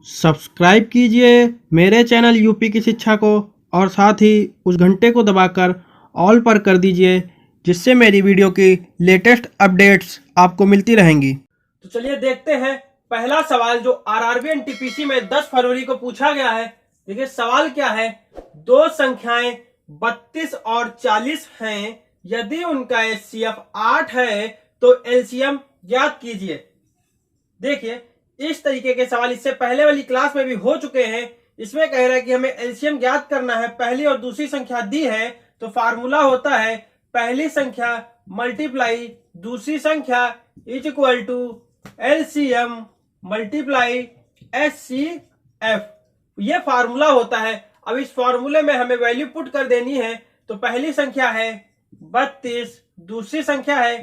Subscribe कीजिए मेरे channel UP की शिक्षा को और साथ ही उस घंटे को दबाकर ऑल पर कर दीजिए, जिससे मेरी वीडियो की लेटेस्ट अपडेट्स आपको मिलती रहेंगी। तो चलिए देखते हैं पहला सवाल जो आरआरबी एनटीपीसी में 10 फरवरी को पूछा गया है। देखिए सवाल क्या है, दो संख्याएं 32 और 40 हैं, यदि उनका एचसीएफ 8 है तो एलसीएम ज्ञात कीजिए। देखिए इस तरीके के सवाल इससे पहले वाली क्लास में भी हो चुके हैं। इसमें कह रहा है कि हमें एलसीएम ज्ञात करना है, पहली और दूसरी संख्या दी है तो फार्मूला होता है पहली संख्या मल्टीप्लाई दूसरी संख्या is equal to LCM multiply HCF, ये फार्मूला होता है। अब इस फार्मूले में हमें वैल्यू पुट कर देनी है। तो पहली संख्या है 32, दूसरी संख्या है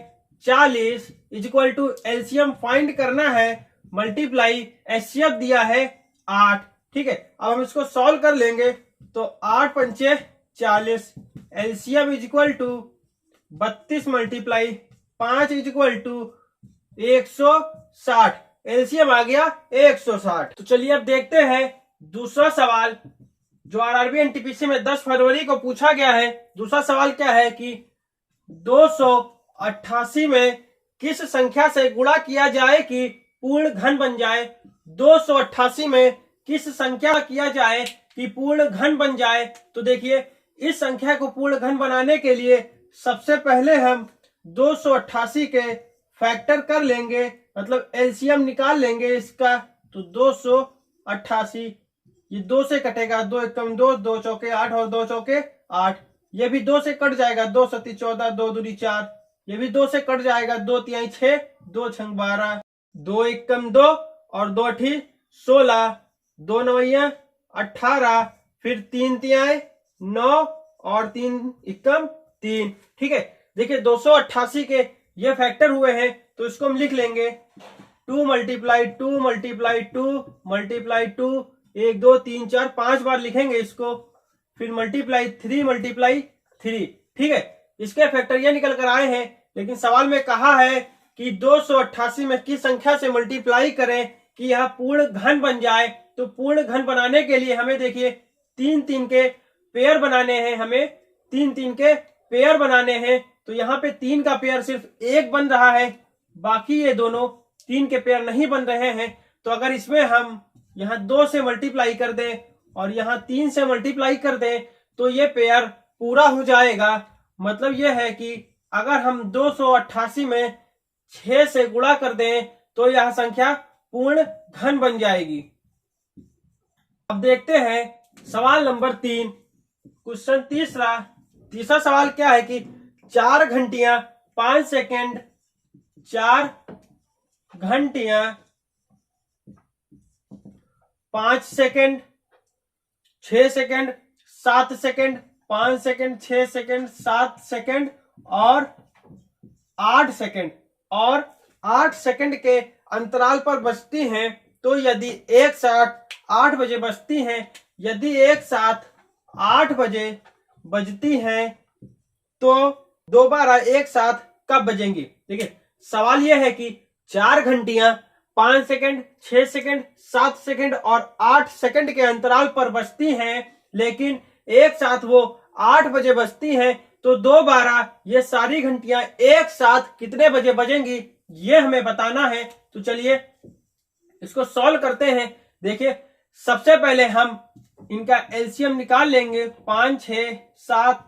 40 is equal to LCM find करना है मल्टीप्लाई एचसीएफ दिया है 8। ठीक है, अब हम इसको सॉल्व कर लेंगे तो 8 पंचे 40, LCM is equal to 32 multiply 5 is equal to 160, LCM आ गया 160। तो चलिए अब देखते हैं दूसरा सवाल जो आरआरबी एनटीपीसी में 10 फरवरी को पूछा गया है। दूसरा सवाल क्या है कि 288 में किस संख्या से गुणा किया जाए कि पूर्ण घन बन जाए। 288 में किस संख्या किया जाए कि पूर्ण घन बन जाए। तो देखिए इस संख्या को पूर्ण घन बनाने के लिए सबसे पहले हम 288 के फैक्टर कर लेंगे, मतलब एलसीएम निकाल लेंगे इसका। तो 288 ये 2 से कटेगा, 2 एकम 2, 2 चौके 8 और 2 चौके 8, ये भी 2 से कट जाएगा, 2 सती 14, 2 दूनी 4, ये भी 2 से कट जाएगा, 2 तिहाई 6, 2 छंग 12, 2 एकम 2 और 2 अठी 16, 2 नवैया 18, फिर 3 तिहाई 9 और 3 एकम 3। ठीक है, देखिए 288 के ये फैक्टर हुए हैं तो इसको हम लिख लेंगे 2 मल्टीप्लाई 2 मल्टीप्लाई 2 मल्टीप्लाई 2, 1 2 3 4 5 बार लिखेंगे इसको, फिर मल्टीप्लाई 3 मल्टीप्लाई 3। ठीक है, इसके फैक्टर ये निकल कर आए हैं। लेकिन सवाल में कहा है कि 288 में किस संख्या से मल्टीप्लाई करें कि यह पूर्ण घन बन जाए। तो पूर्ण घन बनाने के लिए हमें देखिए 3-3 के पेयर बनाने हैं, हमें 3-3 के पेयर बनाने हैं। तो यहाँ पे 3 का पेयर सिर्फ एक बन रहा है, बाकी ये दोनों 3 के पेयर नहीं बन रहे हैं। तो अगर इसमें हम यहाँ 2 से मल्टीप्लाई कर दें और यहाँ 3 से मल्टीप्लाई कर दें तो ये पेयर पूरा हो जाएगा। मतलब ये है कि अगर हम 288 में 6 से गुणा कर दें तो यह संख्या पूर्ण घन बन जाएगी। अब देखते हैं सवाल नंबर 3, क्वेश्चन तीसरा सवाल क्या है कि 4 घंटियां 5 सेकेंड, 4 घंटियां 5 second, 6 second, 7 second, 5 second, 6 second, 7 second और 8 सेकेंड और 8 सेकेंड के अंतराल पर बजती हैं। तो यदि एक साथ 8 बजे बजती हैं, यदि एक साथ 8 बजे बजती हैं तो दोबारा एक साथ कब बजेंगी। देखिए सवाल यह है कि 4 घंटियां 5 सेकेंड, 6 सेकेंड, 7 सेकेंड और 8 सेकेंड के अंतराल पर बजती हैं, लेकिन एक साथ वो 8 बजे बजती हैं। तो दोबारा ये सारी घंटियां एक साथ कितने बजे बजेंगी ये हमें बताना है। तो चलिए इसको सॉल्व करते हैं। देखिए सबसे पहले हम इनका एलसीएम निकाल लेंगे, 5 6 7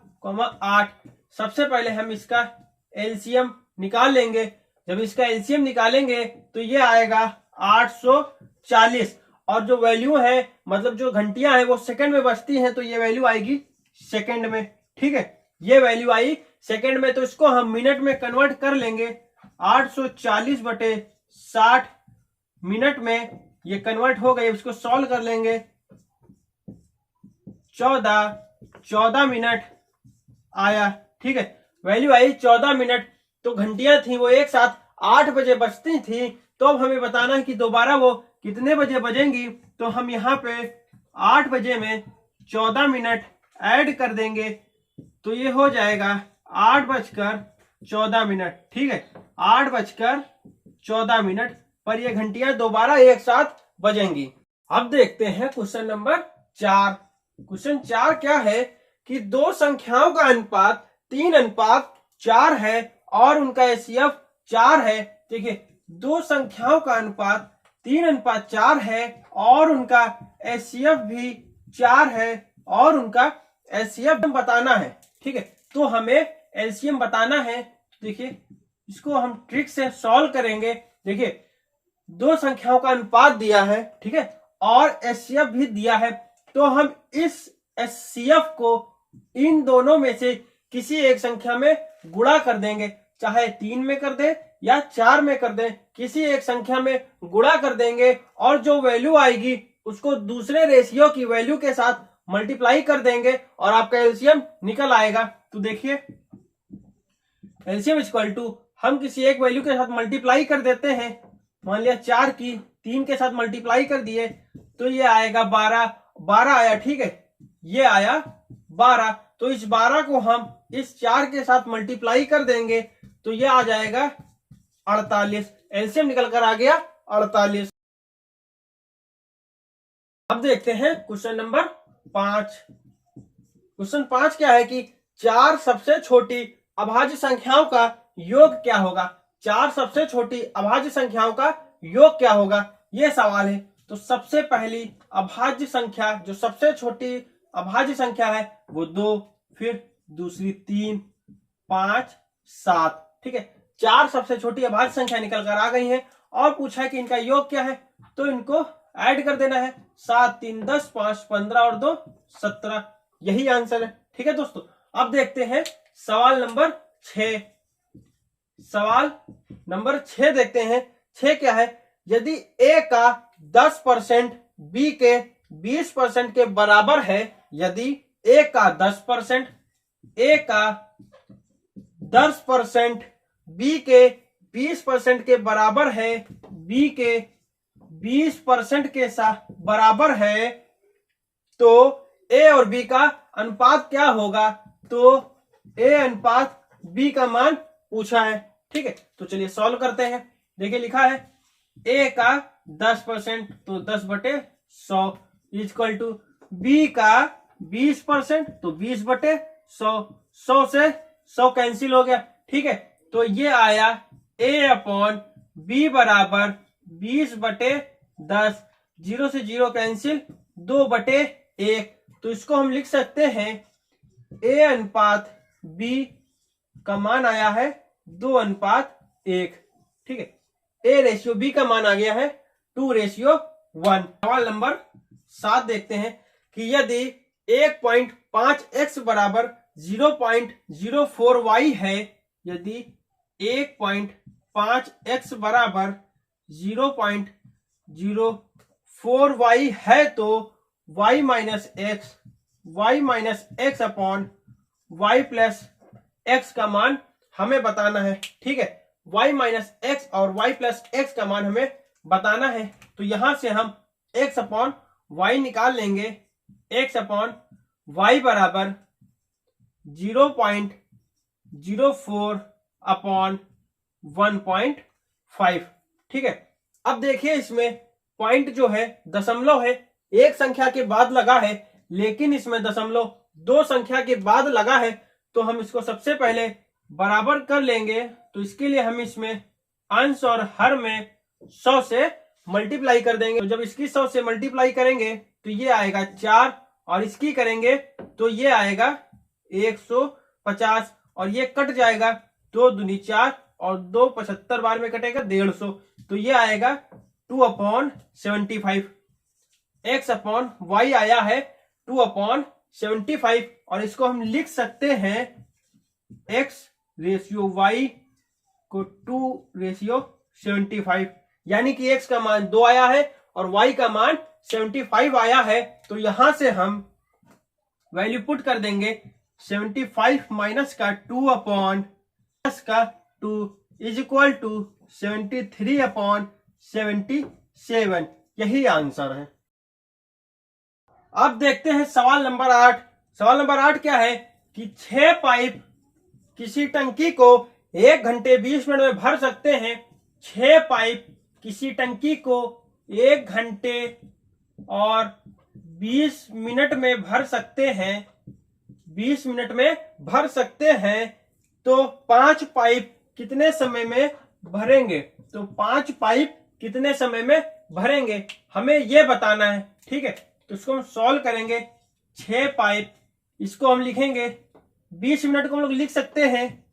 8। सबसे पहले हम इसका एलसीएम निकाल लेंगे। जब इसका एलसीएम निकालेंगे तो ये आएगा 840 और जो वैल्यू है मतलब जो घंटियां हैं वो सेकंड में बजती हैं तो ये वैल्यू आएगी सेकंड में। ठीक है, ये वैल्यू आई सेकंड में, तो इसको हम मिनट में कन्वर्ट कर लेंगे। 840 बटे 60 मिनट में ये कन्वर्ट हो गई। इसको सॉल्व कर लेंगे, 14 मिनट आया। ठीक है, वैल्यू आई 14 मिनट। तो घंटियां थी वो एक साथ 8 बजे बजती थी, तो अब हमें बताना है कि दोबारा वो कितने बजे बजेंगी। तो हम यहाँ पे 8 बजे में 14 मिनट ऐड कर देंगे तो ये हो जाएगा 8:14। ठीक है, 8:14 पर ये घंटियां दोबारा एक साथ बजेंगी। अब देखते हैं क्वेश्चन नंबर 4। क्वेश्चन 4 क्या है कि दो संख्याओं का अनुपात 3:4 है और उनका एचसीएफ 4 है। देखिए, दो संख्याओं का अनुपात 3:4 है और उनका एचसीएफ भी 4 है और उनका एचसीएफ बताना है। ठीक है, तो हमें एलसीएम बताना है। देखिए, इसको हम ट्रिक से सॉल्व करेंगे। देखिए, दो संख्याओं का अनुपात दिया है, ठीक है, और एचसीएफ भी दिया है, तो हम इस एचसीएफ को इन दोनों में से किसी एक संख्या में गुणा कर देंगे, चाहे 3 में कर दें या 4 में कर दें, किसी एक संख्या में गुणा कर देंगे और जो वैल्यू आएगी उसको दूसरे रेशियो की वैल्यू के साथ मल्टीप्लाई कर देंगे और आपका एलसीएम निकल आएगा। तो देखिए, एलसीएम इक्वल टू हम किसी एक वैल्यू के साथ मल्टीप्लाई कर देते हैं। मान लिया 4 की 3 के साथ मल्टीप्लाई कर दिए तो ये आएगा 12 आया। ठीक है, ये आया 12, तो इस 12 को हम इस 4 के साथ मल्टीप्लाई कर देंगे तो ये आ जाएगा 48। एलसीएम निकल कर आ गया 48। अब देखते हैं क्वेश्चन नंबर 5। क्वेश्चन 5 क्या है कि 4 सबसे छोटी अभाज्य संख्याओं का योग क्या होगा। 4 सबसे छोटी अभाज्य संख्याओं का योग क्या होगा, यह सवाल है। तो सबसे पहली अभाज्य संख्या, जो सबसे छोटी अभाज्य संख्या है वो 2, फिर दूसरी 3, 5, 7। ठीक है, 4 सबसे छोटी अभाज्य संख्या निकल कर आ गई है और पूछा है कि इनका योग क्या है, तो इनको ऐड कर देना है। 7 3 10, 5 15 और 2 17, यही आंसर है। ठीक है दोस्तों, अब देखते हैं सवाल नंबर 6। सवाल नंबर 6 देखते हैं। 6 क्या है, यदि ए का 10% बी के 20% के बराबर है, यदि ए का 10% बी के 20% के बराबर है, बी के 20% के साथ बराबर है, तो ए और बी का अनुपात क्या होगा। तो ए अनुपात बी का मान पूछा है। ठीक है, तो चलिए सॉल्व करते हैं। देखिए, लिखा है ए का 10% तो 10/100 इक्वल टू बी का 20% तो 20/100। 100 से 100 कैंसिल हो गया। ठीक है, तो ये आया A/B बराबर 20/10। 0 से 0 कैंसिल, 2/1। तो इसको हम लिख सकते हैं A अनुपात B का मान आया है 2:1। ठीक है, A/B का मान आ गया है 2:1। सवाल नंबर 7 देखते हैं कि यदि 1.5x बराबर 0.04y है, यदि 1.5x बराबर 0.04y है, तो y minus x upon y plus x का मान हमें बताना है। ठीक है, y माइनस x और y प्लस x का मान हमें बताना है। तो यहां से हम x अपॉन y निकाल लेंगे। x अपॉन y बराबर 0.04 अपॉन 1.5। ठीक है, अब देखिए, इसमें पॉइंट जो है दशमलव है, एक संख्या के बाद लगा है, लेकिन इसमें दशमलव दो संख्या के बाद लगा है। तो हम इसको सबसे पहले बराबर कर लेंगे। तो इसके लिए हम इसमें अंश और हर में 100 से मल्टीप्लाई कर देंगे। तो जब इसकी 100 से मल्टीप्लाई करेंगे तो ये आएगा 4 और इसकी करेंगे तो ये आएगा 150 और ये कट जाएगा, 2 दूनी 4 और 2 75 बार में कटेगा 150। तो ये आएगा 2/75। x अपॉन y आया है 2/75 और इसको हम लिख सकते हैं x/y को 2/75, यानी कि x का मान 2 आया है और y का मान 75 आया है। तो यहां से हम वैल्यू पुट कर देंगे। 75 माइनस का 2/2 इज इक्वल टू 73/77। यही आंसर है। अब देखते हैं सवाल नंबर 8। सवाल नंबर 8 क्या है कि 6 पाइप किसी टंकी को 1 घंटे 20 मिनट में भर सकते हैं। 6 पाइप किसी टंकी को 1 घंटे और 20 मिनट में भर सकते हैं, 20 मिनट में भर सकते हैं, तो 5 पाइप कितने समय में भरेंगे? तो 5 पाइप कितने समय में भरेंगे हमें ये बताना है। ठीक है, तो इसको हम सॉल्व करेंगे। 6 पाइप, इसको हम लिखेंगे 20 मिनट को हम लोग लिख सकते हैं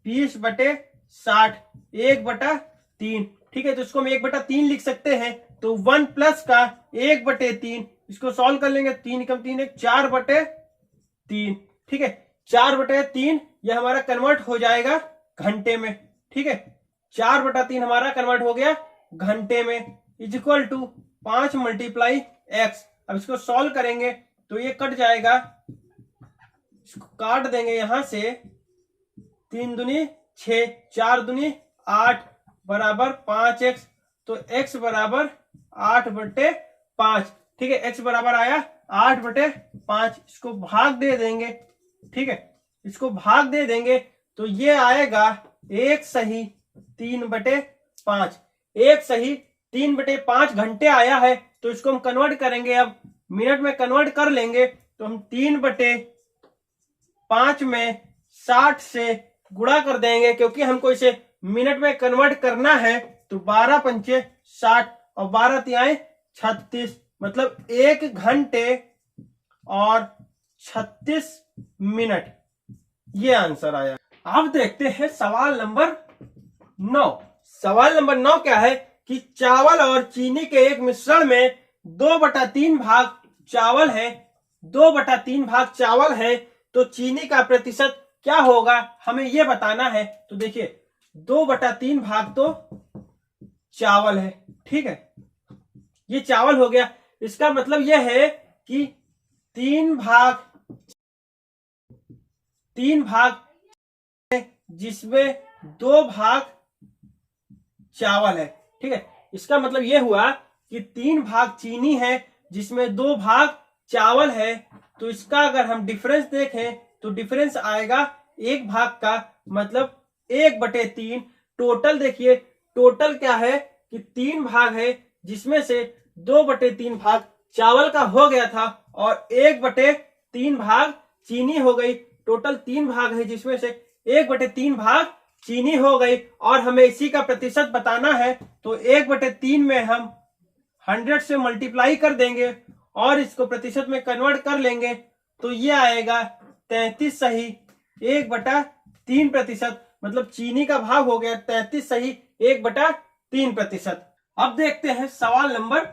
20/60, 1/3। ठीक है, तो इसको हम 1/3 लिख सकते हैं। तो 1 प्लस का 1/3, इसको सॉल्व कर लेंगे। 3 कम 3 1, 4/3। ठीक है, 4/3 यह हमारा कन्वर्ट हो जाएगा घंटे में। ठीक है, 4/3 हमारा कन्वर्ट हो गया घंटे में, इज इक्वल टू 5 × x। अब इसको सॉल्व करेंगे तो ये कट जाएगा, इसको काट देंगे यहां से। 3 दूनी 6, 4 दूनी 8 बराबर 5x। तो x बराबर 8/5। ठीक है, x बराबर आया 8/5। इसको भाग दे देंगे। ठीक है, इसको भाग दे देंगे तो ये आएगा 1 सही 3/5। 1 सही 3/5 घंटे आया है। तो इसको हम कन्वर्ट करेंगे, अब मिनट में कन्वर्ट कर लेंगे। तो हम 3/5 में 60 से गुणा कर देंगे, क्योंकि हमको इसे मिनट में कन्वर्ट करना है। तो 12 पंचे 60 और 12 तिहाई 36, मतलब 1 घंटे और 36 मिनट। ये आंसर आया। अब देखते हैं सवाल नंबर 9। सवाल नंबर 9 क्या है कि चावल और चीनी के एक मिश्रण में 2/3 भाग चावल है, 2/3 भाग चावल है, तो चीनी का प्रतिशत क्या होगा हमें यह बताना है। तो देखिए 2/3 भाग तो चावल है। ठीक है, ये चावल हो गया। इसका मतलब यह है कि 3 भाग जिसमें 2 भाग चावल है। ठीक है, इसका मतलब यह हुआ कि 3 भाग चीनी है जिसमें 2 भाग चावल है। तो इसका अगर हम डिफरेंस देखें तो डिफरेंस आएगा 1 भाग का, मतलब 1/3। टोटल देखिए, टोटल क्या है कि 3 भाग है जिसमें से 2/3 भाग चावल का हो गया था और 1/3 भाग चीनी हो गई। टोटल 3 भाग है जिसमें से 1/3 भाग चीनी हो गई, और हमें इसी का प्रतिशत बताना है। तो 1/3 में हम 100 से मल्टीप्लाई कर देंगे और इसको प्रतिशत में कन्वर्ट कर लेंगे। तो ये आएगा 33 सही 1/3%, मतलब चीनी का भाग हो गया 33 सही 1/3%। अब देखते हैं सवाल नंबर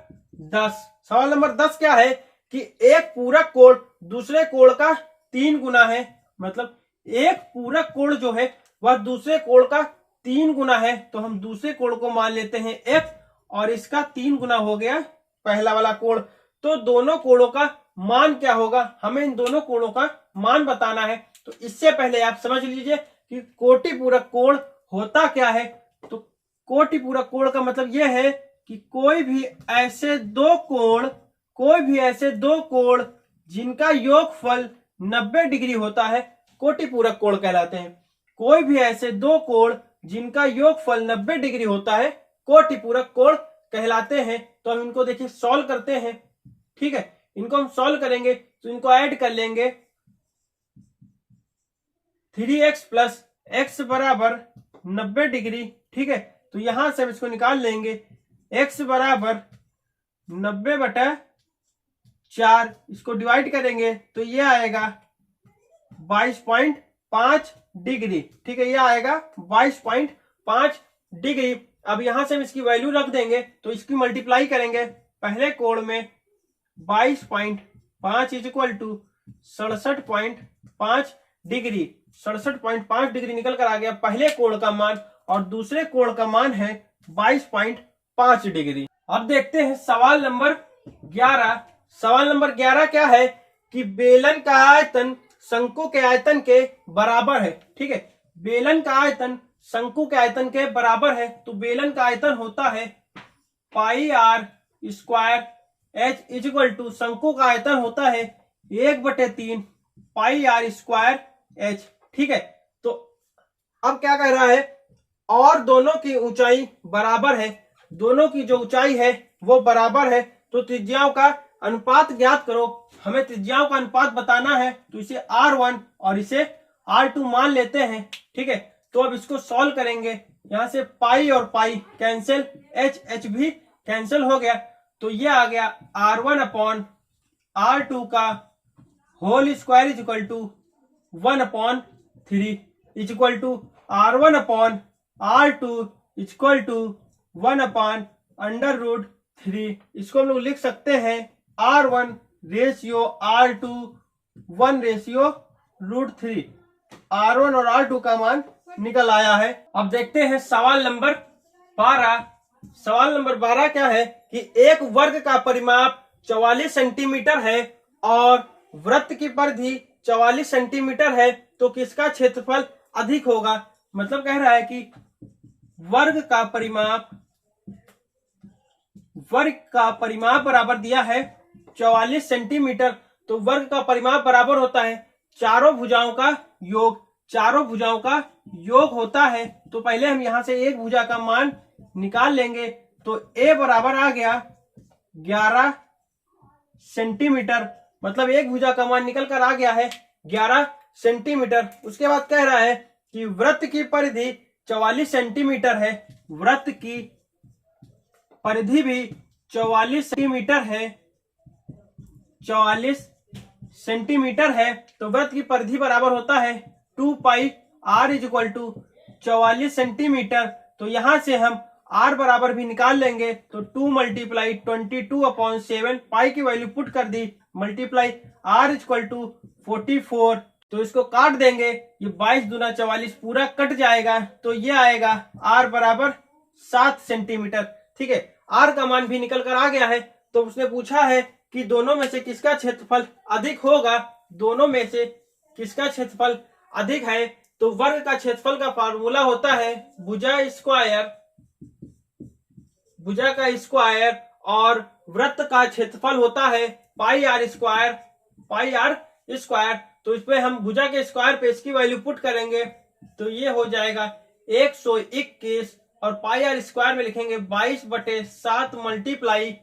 10। सवाल नंबर 10 क्या है कि एक पूरक कोण दूसरे कोण का 3 गुना है, मतलब एक पूरक कोण जो है वह दूसरे कोण का 3 गुना है। तो हम दूसरे कोण को मान लेते हैं f, और इसका 3 गुना हो गया पहला वाला कोण। तो दोनों कोणों का मान क्या होगा, हमें इन दोनों कोणों का मान बताना है। तो इससे पहले आप समझ लीजिए कि कोटि पूरक कोण होता क्या है। तो कोटि पूरक कोण का मतलब यह है कि कोई भी ऐसे दो कोण जिनका योगफल 90 डिग्री होता है कोटि पूरक कोण कहलाते हैं। कोई भी ऐसे दो कोण जिनका योगफल 90 डिग्री होता है कोटि पूरक कोण कहलाते हैं। तो हम इनको देखिए सॉल्व करते हैं। ठीक है, इनको हम सॉल्व करेंगे तो इनको ऐड कर लेंगे। 3x + x बराबर 90 डिग्री। ठीक है, तो यहां से हम इसको निकाल लेंगे। x बराबर 90/4, इसको डिवाइड करेंगे तो ये आएगा 22.5 डिग्री। ठीक है, ये आएगा 22.5 डिग्री। अब यहां से हम इसकी वैल्यू रख देंगे तो इसकी मल्टीप्लाई करेंगे पहले कोण में 22.5 is equal to 67.5 degree. 67.5 degree निकल कर आ गया पहले कोण का मान, और दूसरे कोण का मान है 22.5 डिग्री। अब देखते हैं सवाल नंबर 11। सवाल नंबर 11 क्या है कि बेलन का आयतन शंकु के आयतन के बराबर है। ठीक है, बेलन का आयतन शंकु के आयतन के बराबर है। तो बेलन का आयतन होता है πr² h is equal to शंकु का आयतन होता है 1/3 πr² h। ठीक है, तो अब क्या कह रहा है, और दोनों की ऊंचाई बराबर है। दोनों की जो ऊंचाई है वो बराबर है। तो त्रिज्याओं का अनुपात ज्ञात करो। हमें त्रिज्याओं का अनुपात बताना है, तो इसे R1 और इसे R2 मान लेते हैं। ठीक है, तो अब इसको सॉल्व करेंगे। यहां से पाई और पाई कैंसिल, एच भी कैंसिल हो गया, तो ये आ गया R1 अपॉन R2 का whole square is equal to 1/3 is equal to R1 upon R2 is equal to 1/√3। इसको हम लोग लिख सकते हैं R1 रेशियो R2 1/√3। R1 और R2 का मान निकल आया है। अब देखते हैं सवाल नंबर 12। सवाल नंबर 12 क्या है कि एक वर्ग का परिमाप 44 सेंटीमीटर है और वृत्त की परिधि 44 सेंटीमीटर है, तो किसका क्षेत्रफल अधिक होगा। मतलब कह रहा है कि वर्ग का परिमाप बराबर दिया है 44 सेंटीमीटर, तो वर्ग का परिमाप बराबर होता है चारों भुजाओं का योग। चारों भुजाओं का योग होता है, तो पहले हम यहां से एक भुजा का मान निकाल लेंगे, तो a बराबर आ गया 11 सेंटीमीटर। मतलब एक भुजा का मान निकल कर आ गया है 11 सेंटीमीटर। उसके बाद कह रहा है कि वृत्त की परिधि 44 सेंटीमीटर है, वृत्त की परिधि भी 44 सेंटीमीटर है, 44 सेंटीमीटर है, तो वृत्त की परिधि बराबर होता है 2 pi r is equal to 44 centimetre. तो यहां से हम r बराबर भी निकाल लेंगे, तो 2 मल्टीप्लाई 22/7 पाई की वैल्यू पुट कर दी, multiply r is equal to 44। तो इसको काट देंगे, ये 22 दूना 44 पूरा कट जाएगा, तो ये आएगा r बराबर 7 सेंटीमीटर। ठीक है, r का मान भी निकल कर आ गया है। तो उसने पूछा है कि दोनों में से किसका क्षेत्रफल अधिक होगा। दोनों में से किसका क्षेत्रफल अधिक है, तो वर्ग का क्षेत्रफल का फार्मूला होता है भुजा का स्क्वायर और वृत्त का क्षेत्रफल होता है पाई आर स्क्वायर। तो इस पे हम भुजा के स्क्वायर पे इसकी वैल्यू पुट करेंगे, तो ये हो जाएगा 121 और पाई आर स्क्वायर में लिखेंगे 22/7 मल्टीप्लाई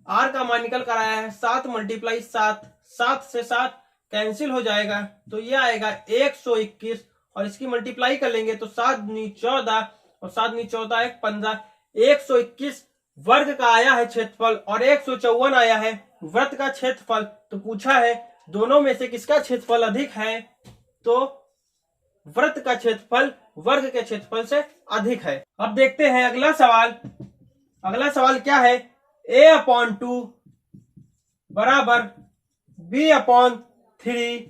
आर का मान निकल कर आया है 7 मल्टीप्लाई 7, 7 से 7 कैंसिल हो जाएगा, तो ये आएगा 121 और इसकी मल्टीप्लाई कर लेंगे तो 7 दूनी 14 और 7 दूनी 14 15। 121 वर्ग का आया है क्षेत्रफल और 154 आया है वृत्त का क्षेत्रफल। तो पूछा है दोनों में से किसका क्षेत्रफल अधिक है, तो वृत्त का क्षेत्रफल वर्ग के क्षेत्रफल से अधिक है। अब देखते हैं अगला सवाल। अगला सवाल क्या है, a/2 बराबर b/3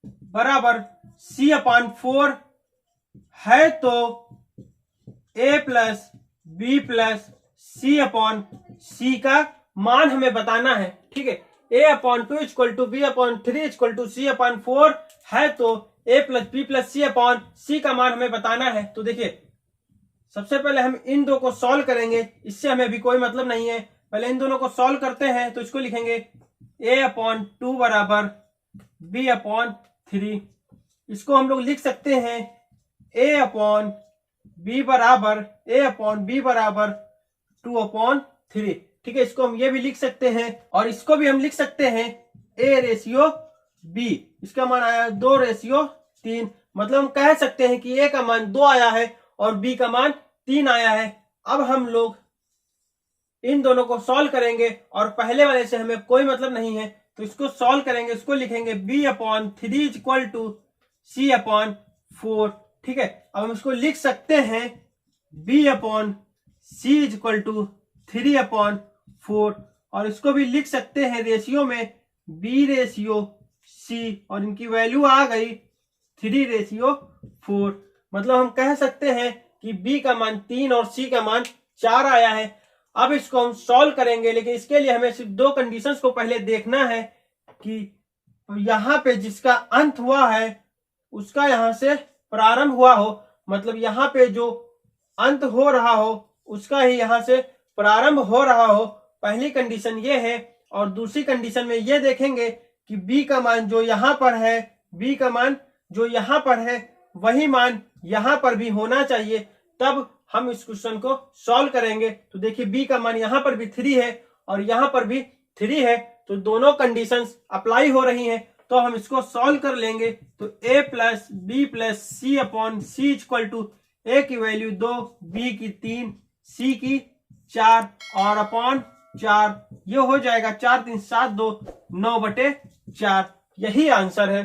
बराबर c/4 है, तो a plus b plus c/c का मान हमें बताना है। ठीक है, a/2 equal to b/3 equal to c/4 है, तो a plus b plus c/c का मान हमें बताना है। तो देखिए सबसे पहले हम इन दो को सॉल्व करेंगे, इससे हमें भी कोई मतलब नहीं है। पहले इन दोनों को सॉल्व करते हैं, तो इसको लिखेंगे a/2 बराबर b/3। इसको हम लोग लिख सकते हैं a/b बराबर 2/3। ठीक है, इसको हम ये भी लिख सकते हैं और इसको भी हम लिख सकते हैं a/b। इसका मान आया 2/3। मतलब हम कह सकते हैं कि a का मान 2 आया है और b का मान 3 आया है। अब हम लोग इन दोनों को सॉल्व करेंगे और पहले वाले से हमें कोई मतलब नहीं है, तो इसको सॉल्व करेंगे। इसको लिखेंगे b/3 इक्वल टू c/4। ठीक है, अब हम इसको लिख सकते हैं b/c इक्वल टू 3/4 और इसको भी लिख सकते हैं रेशियो में b/c और इनकी वैल्यू आ गई 3/4। मतलब हम कह सकते हैं कि b का मान 3 और c का मान 4 आया है। अब इसको हम सॉल्व करेंगे, लेकिन इसके लिए हमें सिर्फ 2 कंडीशंस को पहले देखना है कि यहाँ पे जिसका अंत हुआ है उसका यहाँ से प्रारंभ हुआ हो, मतलब यहाँ पे जो अंत हो रहा हो उसका ही यहाँ से प्रारंभ हो रहा हो। पहली कंडीशन ये है, और दूसरी कंडीशन में ये देखेंगे कि b का मान जो यहाँ पर है, b का मान जो यहाँ पर है वही मान यहाँ पर भी होना चाहिए, तब हम इस क्वेश्चन को सॉल्व करेंगे। तो देखिए b का मान यहाँ पर भी 3 है और यहाँ पर भी 3 है, तो दोनों कंडीशंस अप्लाई हो रही हैं। तो हम इसको सॉल्व कर लेंगे। तो a plus b plus c upon c equal to a की वैल्यू 2, b की 3, c की 4 और अपॉन 4, ये हो जाएगा 4 3 7 2 9/4। यही आंसर है।